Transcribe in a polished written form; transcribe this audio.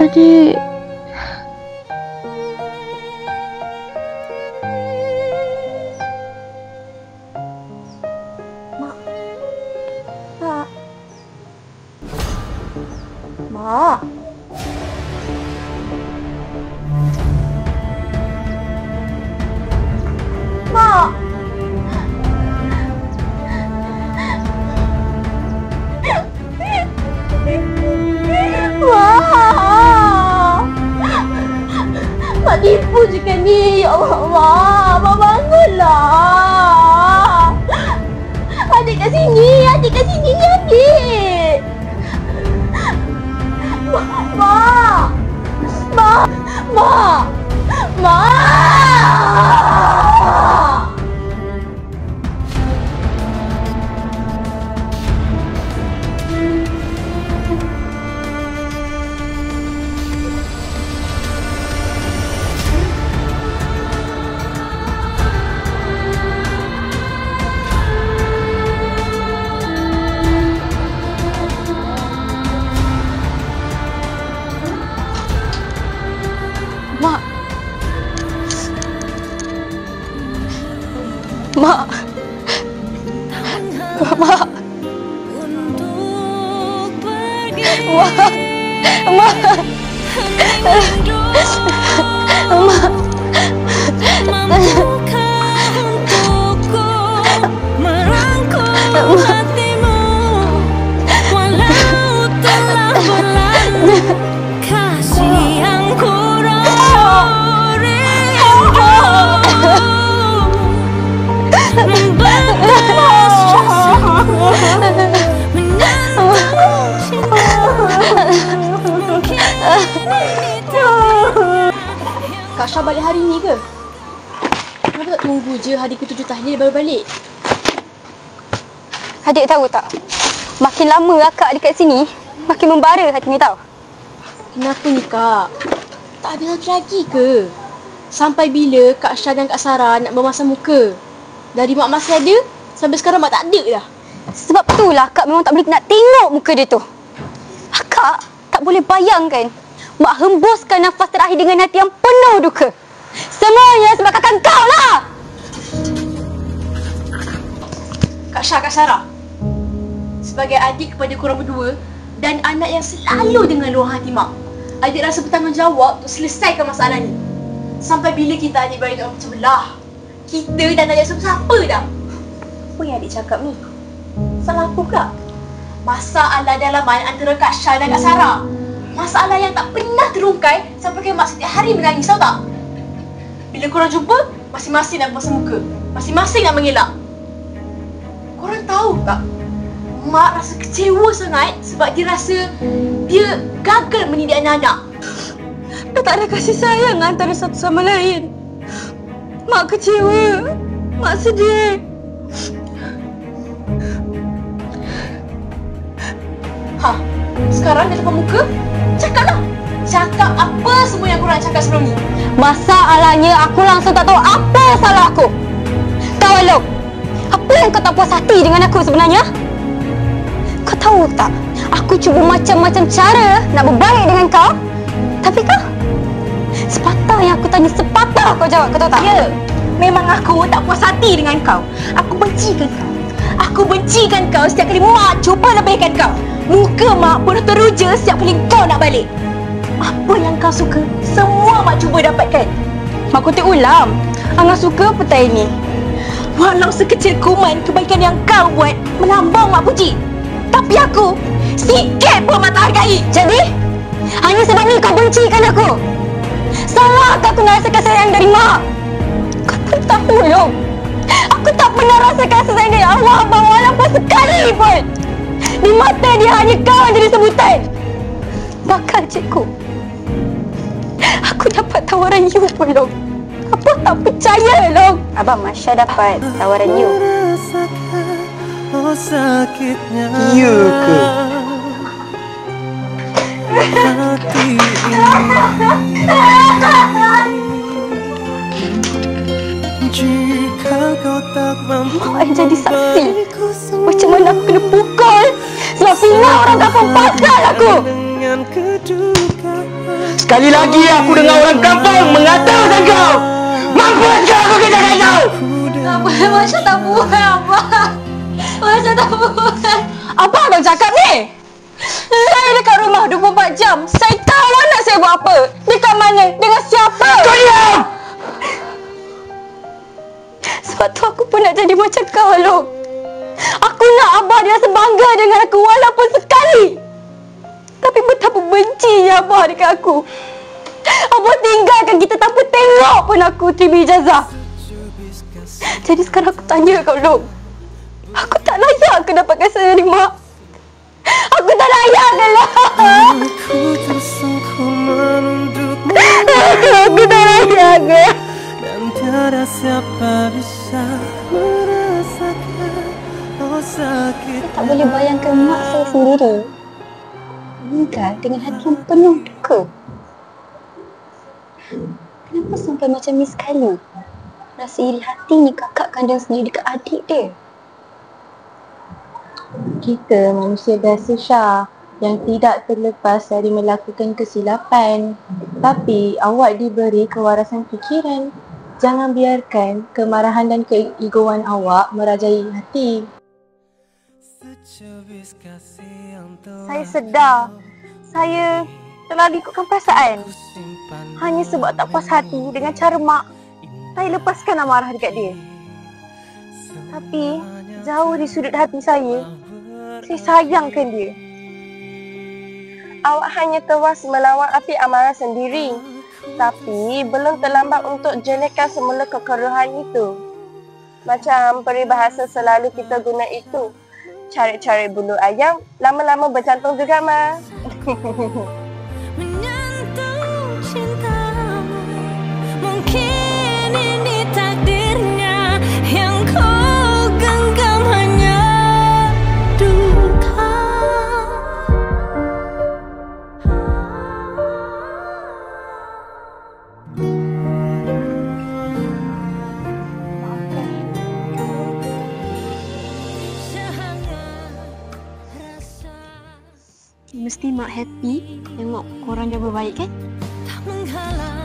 Adik. Mak. Mak. Mak. Mak. Mak tipu juga ni. Ya Allah, Mak. Mak bangunlah. Adik kat sini. Adik kat sini ni adik. Mak. Mak. Mak. Mak. Mak. Mak. Mak. Mak. Kak Syah balik hari ni ke? Kenapa tak tunggu je hari ke-7 tahlil baru balik? Adik tahu tak? Makin lama akak dekat sini, makin membara hati ni tau. Kenapa ni Kak? Tak habis lagi ke? Sampai bila Kak Syah dan Kak Sarah nak memasang muka? Dari mak masih ada, sampai sekarang mak tak ada dah. Sebab itulah akak memang tak boleh nak tengok muka dia tu. Akak tak boleh bayangkan mak hembuskan nafas terakhir dengan hati yang penuh duka. Semuanya sebab kakak kau lah. Kak Syah, Kak Sarah, sebagai adik kepada korang berdua dan anak yang selalu dengan luahan hati mak, adik rasa bertanggungjawab untuk selesaikan masalah ni. Sampai bila kita adik-beradik nak macam belah? Kita dah nak jadi siapa dah? Apa yang adik cakap ni? Salah aku pula? Masalah dalaman antara Kak Syah dan Kak Sarah. Masalah yang tak pernah terungkai sampai ke mak setiap hari menangis, tahu tak? Bila korang jumpa, masing-masing nak pasang muka. Masing-masing nak mengelak. Korang tahu tak? Mak rasa kecewa sangat sebab dia rasa dia gagal mendidik anak-anak. Dah tak ada kasih sayang antara satu sama lain. Mak kecewa. Mak sedih. Sekarang dah depan muka, cakaplah. Cakap apa semua yang korang cakap sebelum ni. Masalahnya aku langsung tak tahu apa salah aku. Kau Alok, apa yang kau tak puas hati dengan aku sebenarnya? Kau tahu tak, aku cuba macam-macam cara nak berbaik dengan kau. Tapi kau, sepatah yang aku tanya, sepatah kau jawab, kau tahu tak? Ya, memang aku tak puas hati dengan kau. Aku bencikan kau. Aku bencikan kau setiap kali mak cuba lebihkan kau. Muka mak pun teruja setiap kali kau nak balik. Apa yang kau suka, semua mak cuba dapatkan. Mak kutip ulam, Angah suka petai ini. Walau sekecil kuman kebaikan yang kau buat melambang mak puji, tapi aku sikit pun mak tak hargai. Jadi, hanya sebab ni kau bencikan aku? Salahkah aku nak rasakan sayang dari mak? Kau tak tahu, Long. Aku tak pernah rasakan kasih sayang dari Allah Abang walaupun sekali pun. Di mata dia hanya kau yang jadi sebutan. Bakal cikgu, aku dapat tawaran you pun, Long. Apa tak percaya, Long? Abang Masya dapat tawaran you. Ya ke? Hati ini jika kau tak mampu. Mak jadi saksi macam mana aku kena pukul sebab Fina orang kampung pasal aku. dan kedukaan. Sekali lagi aku dengar orang kampung mengatakan kau. Mampus aku katakan kau. Abah, Masya tak buat, Abah. Masya tak buat. Apa kau cakap ni? Saya dekat rumah 24 jam. Saya tahu anak saya buat apa. Dekat mana? Dengan siapa? Kau diam! Sebab tu aku pun nak jadi macam kau, Long. Aku nak Abah dia rasa bangga dengan aku walaupun sekali. Tapi betapa bencinya Abah dekat aku. Abah tinggalkan kita tanpa tengok pun aku terima ijazah. Jadi sekarang aku tanya kau, Long. Aku tak layak ke dapatkan saya dari mak? Aku tak layak ke lah? Aku tersungkur menundukmu. Aku tak layak ke? Dan tiada siapa bisa merasakan sakit. Saya tak boleh bayangkan mak saya sendiri meninggal dengan hati yang penuh duka. Kenapa sampai macam ni sekali? Rasa iri hatinya kakak kandung sendiri dekat adik dia. Kita manusia biasa, Syah, yang tidak terlepas dari melakukan kesilapan. Tapi awak diberi kewarasan fikiran. Jangan biarkan kemarahan dan keegoan awak merajai hati. Saya sedar saya terlalu ikutkan perasaan. Hanya sebab tak puas hati dengan cara mak, saya lepaskan amarah dekat dia. Tapi jauh di sudut hati saya sayangkan dia. Awak hanya tewas melawan api amarah sendiri. Tapi belum terlambat untuk jeniskan semula kekeruhan itu. Macam peribahasa selalu kita guna itu. Cari-cari bulu ayam, lama-lama berjantung juga, Ma. Menyentuh cintamu, mungkin ini takdirnya. Yang kau genggam hanya duka. Mesti mak happy tengok korang dah berbaik kan? Tak menghalang